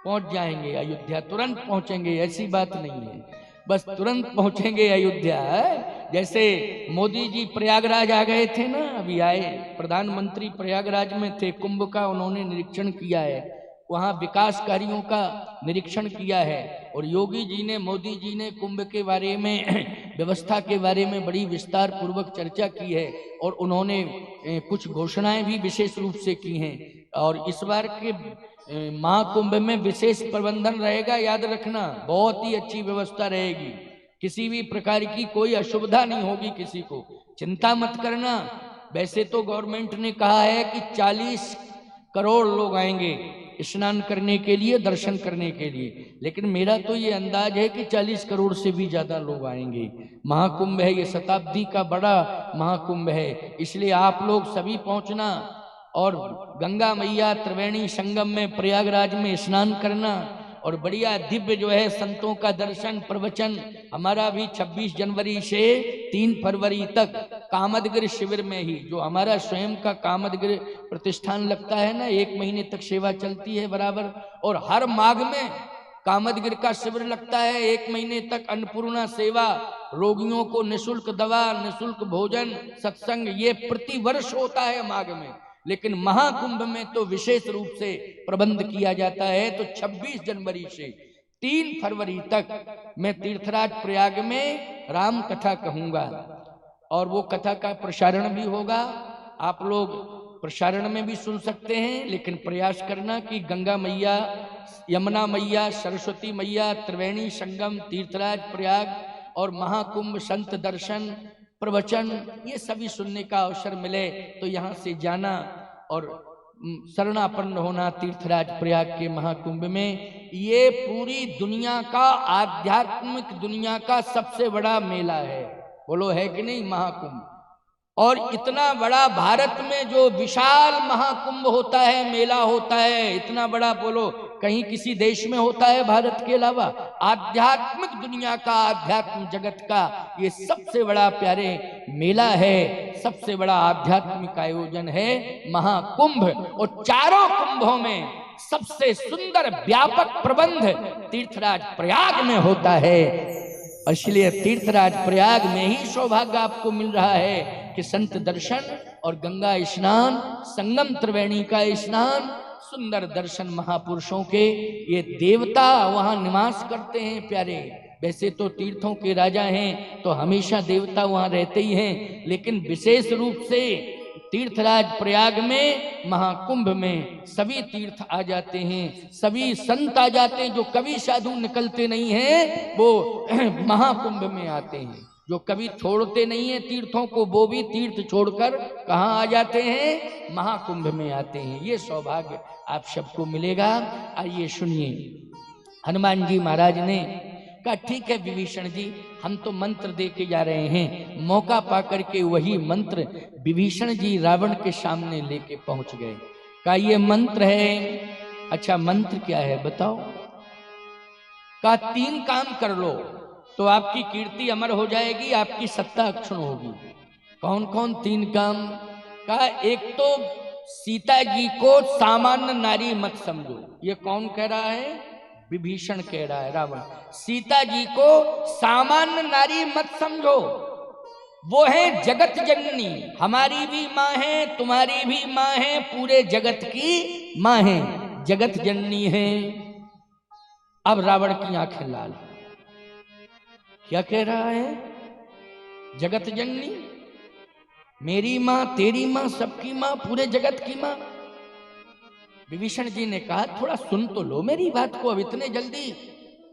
पहुंच जाएंगे अयोध्या, तुरंत पहुंचेंगे, ऐसी बात नहीं है, बस तुरंत पहुंचेंगे अयोध्या। जैसे मोदी जी प्रयागराज आ गए थे ना, अभी आए, प्रधानमंत्री प्रयागराज में थे, कुंभ का उन्होंने निरीक्षण किया है, वहां विकास कार्यों का निरीक्षण किया है। और योगी जी ने, मोदी जी ने कुंभ के बारे में व्यवस्था के बारे में बड़ी विस्तार पूर्वक चर्चा की है, और उन्होंने कुछ घोषणाएं भी विशेष रूप से की हैं। और इस बार के महाकुंभ में विशेष प्रबंधन रहेगा, याद रखना, बहुत ही अच्छी व्यवस्था रहेगी, किसी भी प्रकार की कोई असुविधा नहीं होगी किसी को, चिंता मत करना। वैसे तो गवर्नमेंट ने कहा है कि 40 करोड़ लोग आएंगे स्नान करने के लिए, दर्शन करने के लिए, लेकिन मेरा तो ये अंदाज है कि 40 करोड़ से भी ज्यादा लोग आएंगे। महाकुंभ है, ये शताब्दी का बड़ा महाकुंभ है, इसलिए आप लोग सभी पहुंचना और गंगा मैया त्रिवेणी संगम में प्रयागराज में स्नान करना, और बढ़िया दिव्य जो है संतों का दर्शन प्रवचन। हमारा भी 26 जनवरी से 3 फरवरी तक कामदगिर शिविर में ही, जो हमारा स्वयं का कामदगिर प्रतिष्ठान लगता है ना, 1 महीने तक सेवा चलती है बराबर। और हर माघ में कामदगिर का शिविर लगता है, 1 महीने तक अन्नपूर्णा सेवा, रोगियों को निःशुल्क दवा, निःशुल्क भोजन, सत्संग, ये प्रतिवर्ष होता है माघ में। लेकिन महाकुंभ में तो विशेष रूप से प्रबंध किया जाता है। तो 26 जनवरी से 3 फरवरी तक मैं तीर्थराज प्रयाग में राम कथा कहूंगा, और वो कथा का प्रसारण भी होगा। आप लोग प्रसारण में भी सुन सकते हैं, लेकिन प्रयास करना कि गंगा मैया, यमुना मैया, सरस्वती मैया, त्रिवेणी संगम, तीर्थराज प्रयाग और महाकुंभ संत दर्शन प्रवचन, ये सभी सुनने का अवसर मिले तो यहाँ से जाना और शरणापन्न होना तीर्थराज प्रयाग के महाकुंभ में। ये पूरी दुनिया का, आध्यात्मिक दुनिया का सबसे बड़ा मेला है, बोलो है कि नहीं, महाकुंभ। और इतना बड़ा भारत में जो विशाल महाकुंभ होता है, मेला होता है, इतना बड़ा, बोलो कहीं किसी देश में होता है भारत के अलावा? आध्यात्मिक दुनिया का, आध्यात्म जगत का ये सबसे बड़ा प्यारे मेला है, सबसे बड़ा आध्यात्मिक आयोजन है महाकुंभ। और चारों कुंभों में सबसे सुंदर व्यापक प्रबंध तीर्थराज प्रयाग में होता है। इसलिए तीर्थराज प्रयाग में ही सौभाग्य आपको मिल रहा है कि संत दर्शन और गंगा स्नान, संगम त्रिवेणी का स्नान, सुंदर दर्शन महापुरुषों के। ये देवता वहां निवास करते हैं प्यारे। वैसे तो तीर्थों के राजा हैं तो हमेशा देवता वहां रहते ही हैं, लेकिन विशेष रूप से तीर्थराज प्रयाग में, महाकुंभ में सभी तीर्थ आ जाते हैं, सभी संत आ जाते हैं। जो कभी साधु निकलते नहीं हैं वो महाकुंभ में आते हैं, जो कभी छोड़ते नहीं हैं तीर्थों को, वो भी तीर्थ छोड़कर कहाँ आ जाते हैं? महाकुंभ में आते हैं। ये सौभाग्य आप सबको मिलेगा। आइए सुनिए, हनुमान जी महाराज ने कहा ठीक है विभीषण जी, हम तो मंत्र दे के जा रहे हैं। मौका पाकर के वही मंत्र विभीषण जी रावण के सामने लेके पहुंच गए। कहा ये मंत्र है। अच्छा मंत्र क्या है बताओ? कहा 3 काम कर लो तो आपकी कीर्ति अमर हो जाएगी, आपकी सत्ता अक्षुण होगी। कौन कौन 3 काम? कहा एक तो सीता जी को सामान्य नारी मत समझो। ये कौन कह रहा है? विभीषण कह रहा है रावण। सीता जी को सामान्य नारी मत समझो, वो है जगत जननी, हमारी भी माँ है, तुम्हारी भी माँ है, पूरे जगत की माँ है, जगत जननी है। अब रावण की आंखें लाल। क्या कह रहा है? जगत जननी, मेरी माँ, तेरी माँ, सबकी माँ, पूरे जगत की माँ। विभीषण जी ने कहा थोड़ा सुन तो लो मेरी बात को, अब इतने जल्दी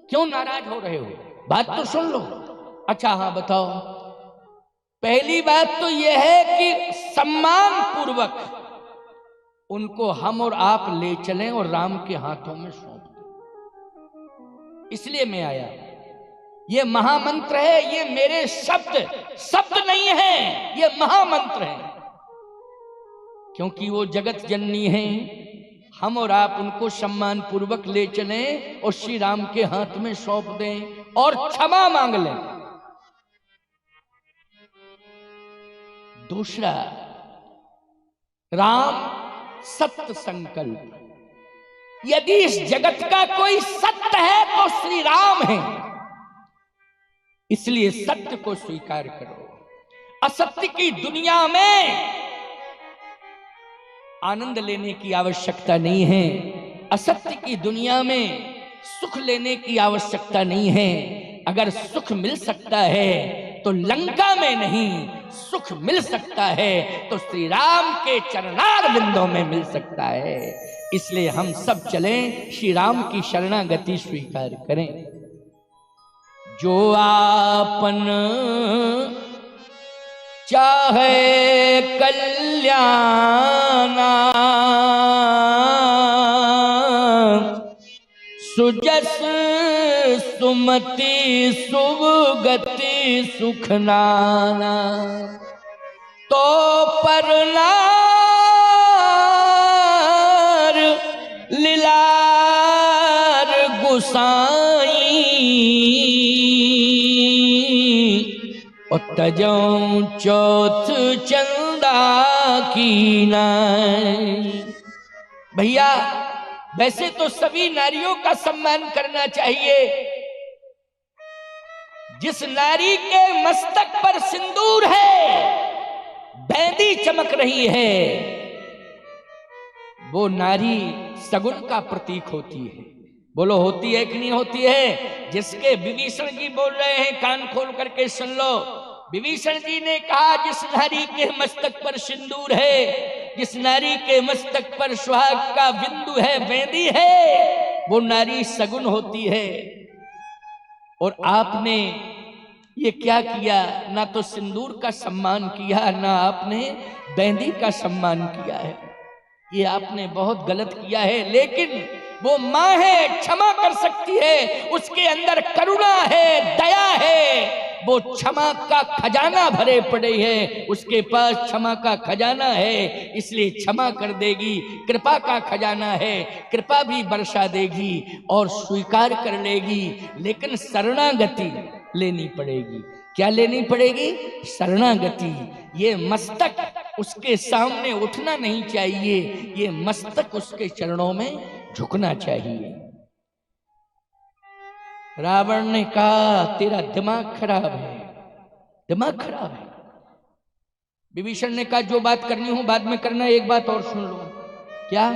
क्यों नाराज हो रहे हो? बात तो सुन लो। अच्छा हाँ बताओ। पहली बात तो यह है कि सम्मान पूर्वक उनको हम और आप ले चलें और राम के हाथों में सौंप दें। इसलिए मैं आया। ये महामंत्र है, ये मेरे शब्द नहीं है, ये महामंत्र है। क्योंकि वो जगत जननी है, हम और आप उनको सम्मान पूर्वक ले चलें और श्री राम के हाथ में सौंप दें और क्षमा मांग लें। दूसरा, राम सत्य संकल्प। यदि इस जगत का कोई सत्य है तो श्री राम है, इसलिए सत्य को स्वीकार करो। असत्य की दुनिया में आनंद लेने की आवश्यकता नहीं है, असत्य की दुनिया में सुख लेने की आवश्यकता नहीं है। अगर सुख मिल सकता है तो लंका में नहीं, सुख मिल सकता है तो श्री राम के चरणार बिंदों में मिल सकता है। इसलिए हम सब चलें, श्री राम की शरणागति स्वीकार करें। जो आपन चाहे कल्याणा, सुजस सुमति सुगति सुखनाना, तो परनार लीलार गुसाई, और तजों चौथ चंदा की नाई। भैया वैसे तो सभी नारियों का सम्मान करना चाहिए। जिस नारी के मस्तक पर सिंदूर है, बैदी चमक रही है, वो नारी सगुन का प्रतीक होती है। बोलो होती है कि नहीं होती है? जिसके विभीषण जी बोल रहे हैं, कान खोल करके सुन लो। विभीषण जी ने कहा जिस नारी के मस्तक पर सिंदूर है, जिस नारी के मस्तक पर सुहाग का बिंदु है, बेदी है, वो नारी सगुन होती है। और आपने ये क्या किया? ना तो सिंदूर का सम्मान किया, ना आपने मेहंदी का सम्मान किया है। ये आपने बहुत गलत किया है। लेकिन वो माँ है, क्षमा कर सकती है, उसके अंदर करुणा है, दया है, वो क्षमा का खजाना भरे पड़े है, उसके पास क्षमा का खजाना है, इसलिए क्षमा कर देगी। कृपा का खजाना है, कृपा भी बरसा देगी और स्वीकार कर लेगी। लेकिन शरणागति लेनी पड़ेगी। क्या लेनी पड़ेगी? शरणागति। ये मस्तक उसके सामने उठना नहीं चाहिए, ये मस्तक उसके चरणों में झुकना चाहिए। रावण ने कहा तेरा दिमाग खराब है, दिमाग खराब है। विभीषण ने कहा जो बात करनी हो बाद में करना, एक बात और सुन लो। क्या?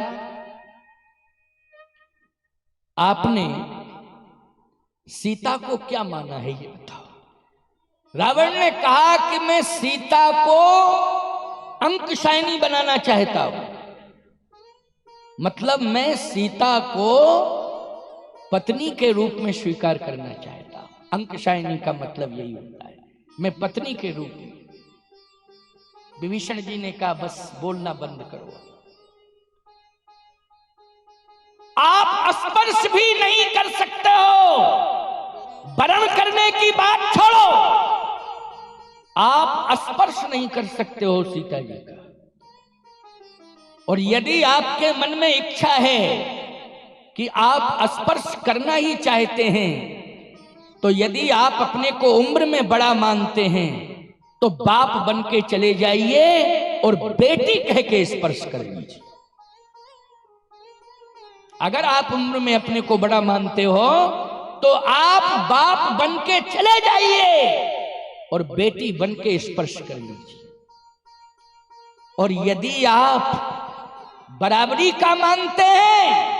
आपने सीता को क्या माना है ये बताओ। रावण ने कहा कि मैं सीता को अंकशायनी बनाना चाहता हूं, मतलब मैं सीता को पत्नी के रूप में स्वीकार करना चाहता हूं। अंकशायनी का मतलब यही होता है, मैं पत्नी के रूप में। विभीषण जी ने कहा बस बोलना बंद करो, आप स्पर्श भी नहीं कर सकते हो, वरण करने की बात छोड़ो, आप स्पर्श नहीं कर सकते हो सीता जी का। और यदि आपके मन में इच्छा है कि आप स्पर्श करना ही चाहते हैं, तो यदि आप अपने को उम्र में बड़ा मानते हैं तो बाप बन के चले जाइए और बेटी कह के स्पर्श कर लीजिए। अगर आप उम्र में अपने को बड़ा मानते हो तो आप बाप बन के चले जाइए और बेटी बन के स्पर्श कर लीजिए। और यदि आप बराबरी का मानते हैं,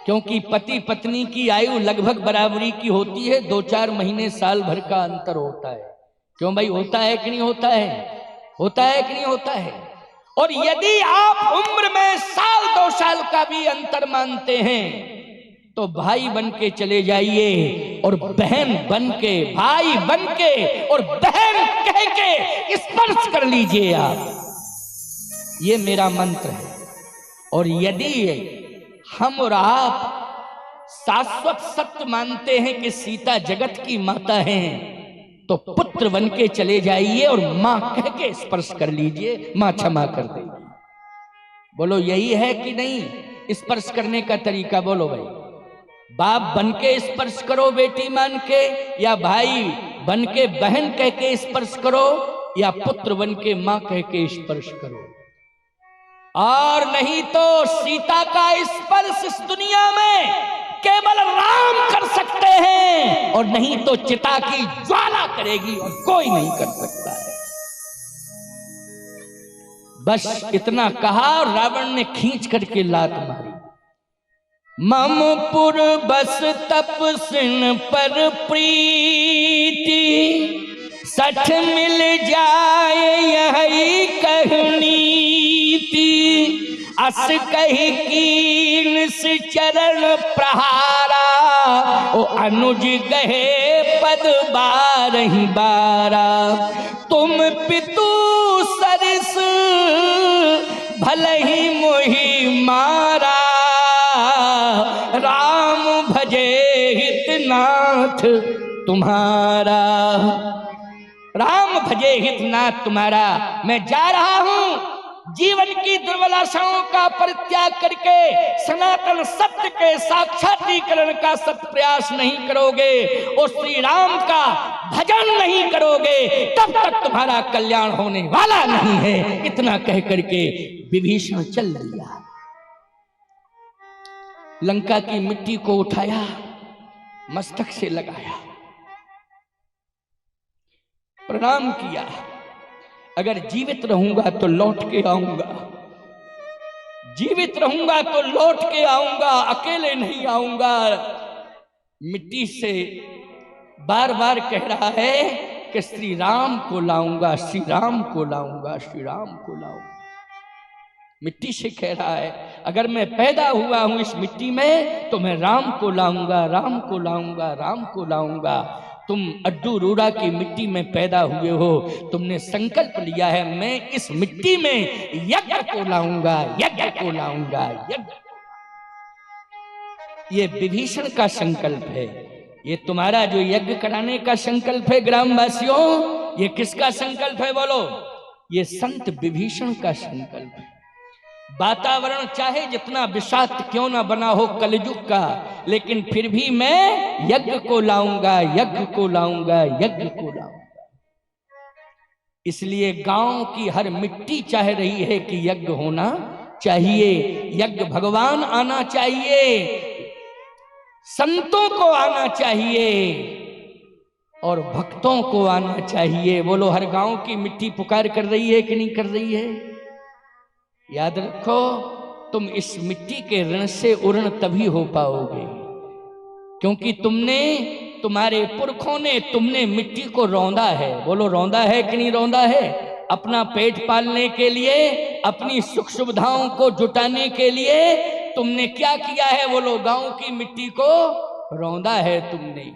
क्योंकि पति पत्नी की आयु लगभग बराबरी की होती है, 2-4 महीने साल भर का अंतर होता है। क्यों भाई, होता है कि नहीं होता है? होता है कि नहीं होता है? और यदि आप उम्र में 1-2 साल का भी अंतर मानते हैं तो भाई बन के चले जाइए और बहन बन के, भाई बन के और बहन कह के स्पर्श कर लीजिए आप। ये मेरा मंत्र है। और यदि हम और आप शाश्वत सत्य मानते हैं कि सीता जगत की माता हैं, तो पुत्र बन के चले जाइए और मां कह के स्पर्श कर लीजिए, मां क्षमा कर देगी। बोलो यही है कि नहीं स्पर्श करने का तरीका? बोलो भाई, बाप बन के स्पर्श करो बेटी मान के, या भाई बन के बहन कह के स्पर्श करो, या पुत्र बन के मां कह के स्पर्श करो। और नहीं तो सीता का स्पर्श इस दुनिया में केवल राम कर सकते हैं, और नहीं तो चिता की ज्वाला करेगी और कोई नहीं कर सकता है। बस इतना कहा और रावण ने खींच करके लात मारी। ममपुर बस तपसिन पर प्रीति, 60 मिल जाए यही कहनीति, अस कही कीन से चरण प्रहारा, ओ अनुज गहे पद 12 बारा, तुम पितु सरिस भले ही मोहि मारा, राम भजे हितनाथ तुम्हारा, राम भजे हितनाथ तुम्हारा। मैं जा रहा हूं, जीवन की दुर्बलाशाओं का परित्याग करके सनातन सत्य के साक्षात्करण का सत प्रयास नहीं करोगे और श्री राम का भजन नहीं करोगे, तब तक तुम्हारा कल्याण होने वाला नहीं है। इतना कह करके विभीषण चल दिया। लंका की मिट्टी को उठाया, मस्तक से लगाया, प्रणाम किया। अगर जीवित रहूंगा तो लौट के आऊंगा, जीवित रहूंगा तो लौट के आऊंगा, अकेले नहीं आऊंगा। मिट्टी से बार बार कह रहा है कि श्री राम को लाऊंगा, श्री राम को लाऊंगा, श्री राम को लाऊंगा। मिट्टी से कह रहा है अगर मैं पैदा हुआ हूं इस मिट्टी में तो मैं राम को लाऊंगा, राम को लाऊंगा, राम को लाऊंगा। तुम अड्डू रूड़ा की मिट्टी में पैदा हुए हो, तुमने संकल्प लिया है मैं इस मिट्टी में यज्ञ को लाऊंगा, यज्ञ को लाऊंगा, यज्ञ। ये विभीषण का संकल्प है। ये तुम्हारा जो यज्ञ कराने का संकल्प है ग्रामवासियों, ये किसका संकल्प है बोलो? ये संत विभीषण का संकल्प है। वातावरण चाहे जितना विषाक्त क्यों ना बना हो कलयुग का, लेकिन फिर भी मैं यज्ञ को लाऊंगा, यज्ञ को लाऊंगा, यज्ञ को लाऊंगा। इसलिए गांव की हर मिट्टी चाह रही है कि यज्ञ होना चाहिए, यज्ञ भगवान आना चाहिए, संतों को आना चाहिए और भक्तों को आना चाहिए। बोलो, हर गांव की मिट्टी पुकार कर रही है कि नहीं कर रही है? याद रखो, तुम इस मिट्टी के ऋण से उर्ण तभी हो पाओगे क्योंकि तुम्हारे पुरखों ने तुमने मिट्टी को रौंदा है। बोलो, रौंदा है कि नहीं रौंदा है? अपना पेट पालने के लिए, अपनी सुख सुविधाओं को जुटाने के लिए तुमने क्या किया है? बोलो, गांव की मिट्टी को रौंदा है तुमने।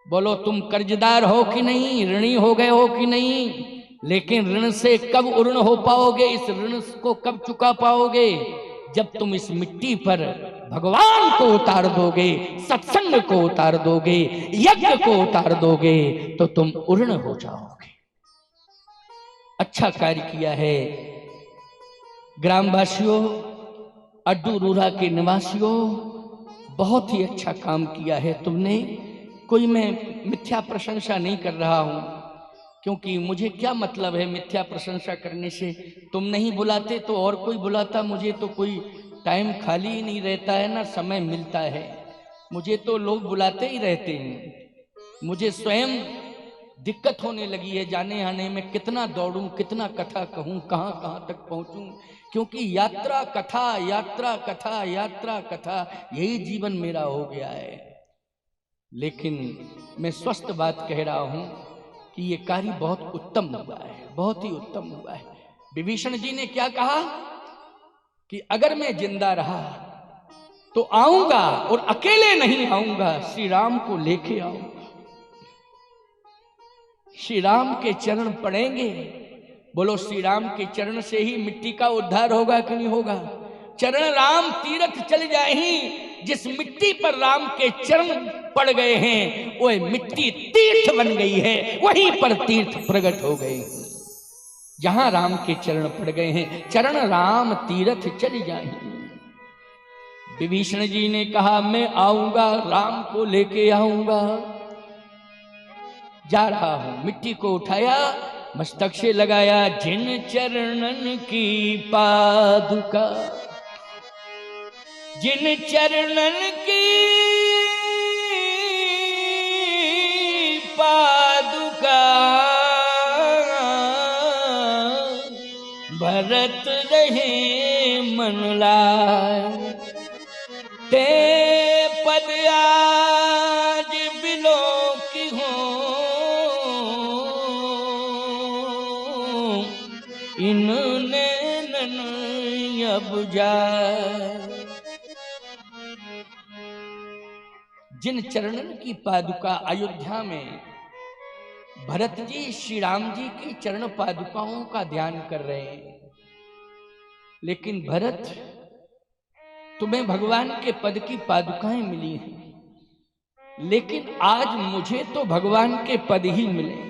बोलो, तुम कर्जदार हो कि नहीं, ऋणी हो गए हो कि नहीं? लेकिन ऋण से कब उर्ण हो पाओगे, इस ऋण को कब चुका पाओगे? जब तुम इस मिट्टी पर भगवान को उतार दोगे, सत्संग को उतार दोगे, यज्ञ को उतार दोगे, तो तुम उर्ण हो जाओगे। अच्छा कार्य किया है ग्रामवासियों, अड्डू रूड़ा के निवासियों, बहुत ही अच्छा काम किया है तुमने। कोई मैं मिथ्या प्रशंसा नहीं कर रहा हूं, क्योंकि मुझे क्या मतलब है मिथ्या प्रशंसा करने से? तुम नहीं बुलाते तो और कोई बुलाता, मुझे तो कोई टाइम खाली ही नहीं रहता है ना समय मिलता है। मुझे तो लोग बुलाते ही रहते हैं। मुझे स्वयं दिक्कत होने लगी है जाने आने में, कितना दौड़ूं, कितना कथा कहूं, कहां कहां तक पहुंचूं, क्योंकि यात्रा कथा, यात्रा कथा, यात्रा कथा, यही जीवन मेरा हो गया है। लेकिन मैं स्वस्थ बात कह रहा हूं कि ये कार्य बहुत उत्तम हुआ है, बहुत ही उत्तम हुआ है। विभीषण जी ने क्या कहा कि अगर मैं जिंदा रहा तो आऊंगा, और अकेले नहीं आऊंगा, श्री राम को लेके आऊंगा। श्री राम के चरण पड़ेंगे। बोलो, श्री राम के चरण से ही मिट्टी का उद्धार होगा कि नहीं होगा? चरण राम तीर्थ चल जाए ही, जिस मिट्टी पर राम के चरण पड़ गए हैं वह मिट्टी तीर्थ बन गई है, वहीं पर तीर्थ प्रकट हो गए। जहां राम के चरण पड़ गए हैं, चरण राम तीर्थ चल जाए। विभीषण जी ने कहा मैं आऊंगा, राम को लेके आऊंगा। जा रहा हूं, मिट्टी को उठाया, मस्तक से लगाया, जिन चरणन की पादुका, जिन चरणन की पादुका, भरत रहे मन लाए, ते पद आज बिलो की हो, इन्होंने नन अब जाए। जिन चरणन की पादुका, अयोध्या में भरत जी श्री राम जी की चरण पादुकाओं का ध्यान कर रहे हैं। लेकिन भरत, तुम्हें भगवान के पद की पादुकाएं मिली हैं, लेकिन आज मुझे तो भगवान के पद ही मिलेंगे।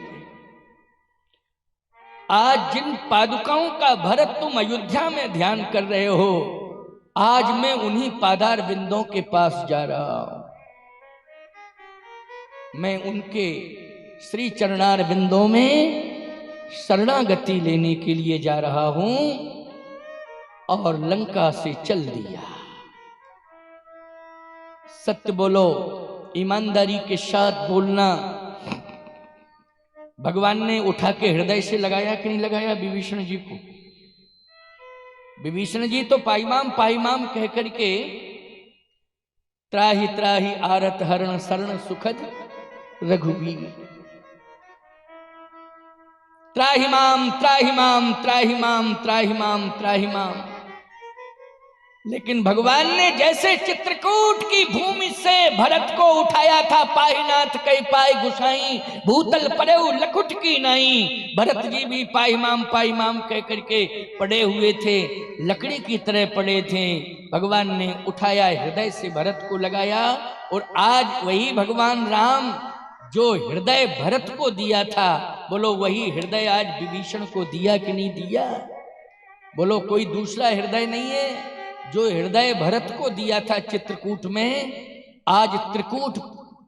आज जिन पादुकाओं का भरत तुम अयोध्या में ध्यान कर रहे हो, आज मैं उन्हीं पादार बिंदों के पास जा रहा हूं। मैं उनके श्री चरणार बिंदों में शरणागति लेने के लिए जा रहा हूं, और लंका से चल दिया। सत्य बोलो, ईमानदारी के साथ बोलना। भगवान ने उठा के हृदय से लगाया कि नहीं लगाया विभीषण जी को? विभीषण जी तो पाईमाम पाईमाम कह करके त्राहि त्राहि आरत हरण शरण सुखद रघुवीर, त्राहिमाम त्राहिमाम त्राहिमाम त्राहिमाम त्राहिमाम। लेकिन भगवान ने जैसे चित्रकूट की भूमि से भरत को उठाया था, पाईनाथ कई पाई गुसाई भूतल पड़े लखुट की नाई, भरत जी भी पाईमाम पाईमाम कह करके पड़े हुए थे, लकड़ी की तरह पड़े थे। भगवान ने उठाया, हृदय से भरत को लगाया। और आज वही भगवान राम जो हृदय भरत को दिया था, बोलो वही हृदय आज विभीषण को दिया कि नहीं दिया? बोलो कोई दूसरा हृदय नहीं है। जो हृदय भरत को दिया था चित्रकूट में, आज त्रिकूट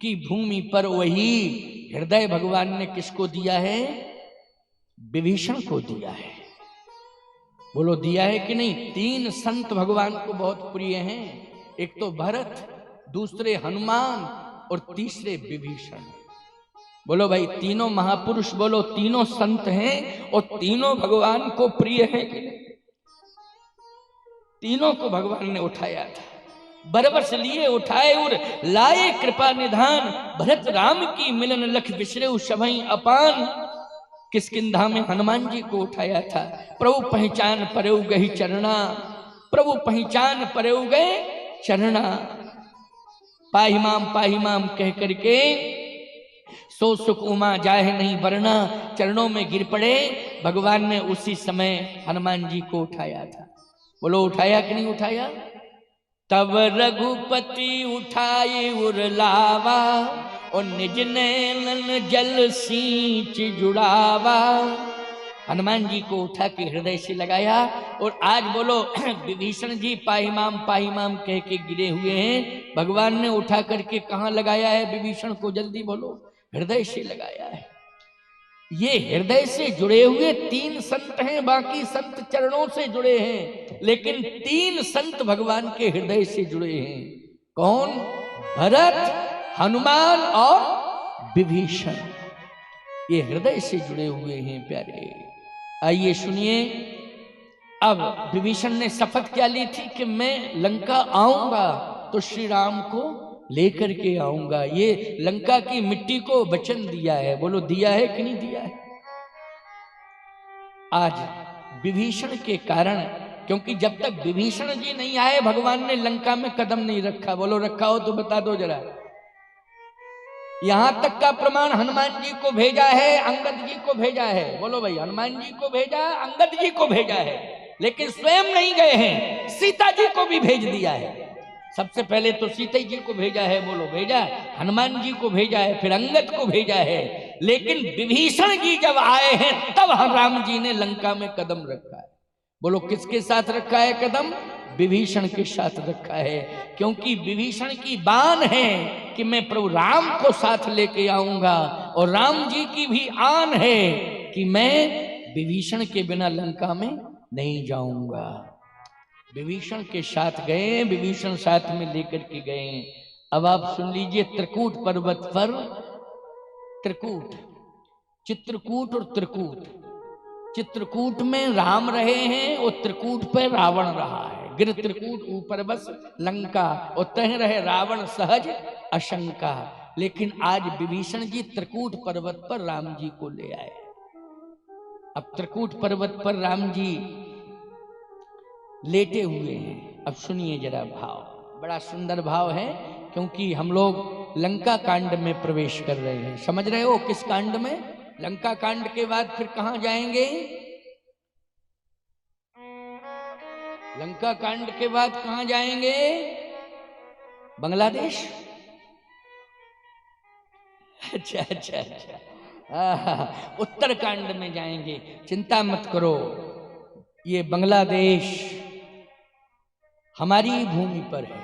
की भूमि पर वही हृदय भगवान ने किसको दिया है? विभीषण को दिया है। बोलो दिया है कि नहीं? 3 संत भगवान को बहुत प्रिय हैं, एक तो भरत, दूसरे हनुमान और तीसरे विभीषण। बोलो भाई तीनों महापुरुष, बोलो तीनों संत हैं और तीनों भगवान को प्रिय हैं कि नहीं? तीनों को भगवान ने उठाया था, बरबस लिए उठाए और लाए कृपा निधान, भरत राम की मिलन लख बिसरे सबई अपान। किष्किंधा में हनुमान जी को उठाया था, प्रभु पहचान परेउ गही चरणा, प्रभु पहचान परेउ गए चरणा। पाहिमाम कह करके सो सुख उमा जाहे नहीं वरना, चरणों में गिर पड़े। भगवान ने उसी समय हनुमान जी को उठाया था। बोलो उठाया कि नहीं उठाया? तब रघुपति उठाए उर लावा, और निज नैनन जल सींच जुड़ावा। हनुमान जी को उठा के हृदय से लगाया। और आज बोलो विभीषण जी पाहिमाम कह के गिरे हुए हैं, भगवान ने उठा करके कहाँ लगाया है विभीषण को? जल्दी बोलो। हृदय से लगाया है। ये हृदय से जुड़े हुए 3 संत हैं, बाकी संत चरणों से जुड़े हैं, लेकिन 3 संत भगवान के हृदय से जुड़े हैं। कौन? भरत, हनुमान और विभीषण। ये हृदय से जुड़े हुए हैं प्यारे। आइए सुनिए। अब विभीषण ने शपथ क्या ली थी कि मैं लंका आऊंगा तो श्री राम को लेकर के आऊंगा। ये लंका की मिट्टी को वचन दिया है। बोलो दिया है कि नहीं दिया है? आज विभीषण के कारण, क्योंकि जब तक विभीषण जी नहीं आए भगवान ने लंका में कदम नहीं रखा। बोलो रखा हो तो बता दो जरा। यहां तक का प्रमाण हनुमान जी को भेजा है, अंगद जी को भेजा है। बोलो भाई हनुमान जी को भेजा, अंगद जी को भेजा है, लेकिन स्वयं नहीं गए हैं। सीता जी को भी भेज दिया है। सबसे पहले तो सीता जी को भेजा है, बोलो भेजा, हनुमान जी को भेजा है, फिर अंगद को भेजा है। लेकिन विभीषण जी जब आए हैं तब राम जी ने लंका में कदम रखा है। बोलो किसके साथ रखा है कदम? विभीषण के साथ रखा है, क्योंकि विभीषण की बान है कि मैं प्रभु राम को साथ लेके आऊंगा, और राम जी की भी आन है कि मैं विभीषण के बिना लंका में नहीं जाऊंगा। विभीषण के साथ गए, विभीषण साथ में लेकर के गए। अब आप सुन लीजिए, त्रिकूट पर्वत पर, त्रिकूट, चित्रकूट और त्रिकूट। चित्रकूट में राम रहे हैं और त्रिकूट पर रावण रहा है। गिर त्रिकूट ऊपर बस लंका, और तह रहे रावण सहज अशंका। लेकिन आज विभीषण जी त्रिकूट पर्वत पर राम जी को ले आए। अब त्रिकूट पर्वत पर राम जी लेटे हुए हैं। अब सुनिए जरा भाव, बड़ा सुंदर भाव है, क्योंकि हम लोग लंका कांड में प्रवेश कर रहे हैं। समझ रहे हो किस कांड में? लंका कांड के बाद फिर कहां जाएंगे? लंका कांड के बाद कहां जाएंगे? बांग्लादेश। अच्छा। उत्तरकांड में जाएंगे। चिंता मत करो, ये बांग्लादेश हमारी भूमि पर है।